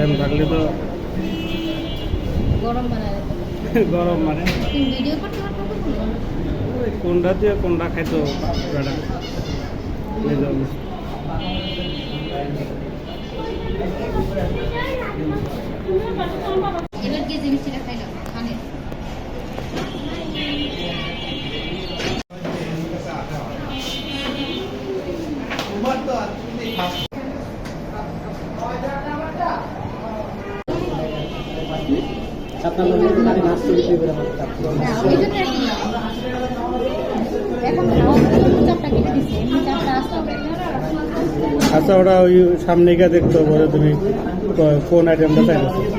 item থাকলে তো গরম বানায় গরম মানে ভিডিও করতে কোনটা দিয়ে কোনটা খাইতো বেড়া এবার গিয়ে জিনিসটা খাইলাম খানে আচ্ছা ওরা ওই সামনে গিয়ে দেখতে বলে তুমি কোন আইটেমটা চাইছো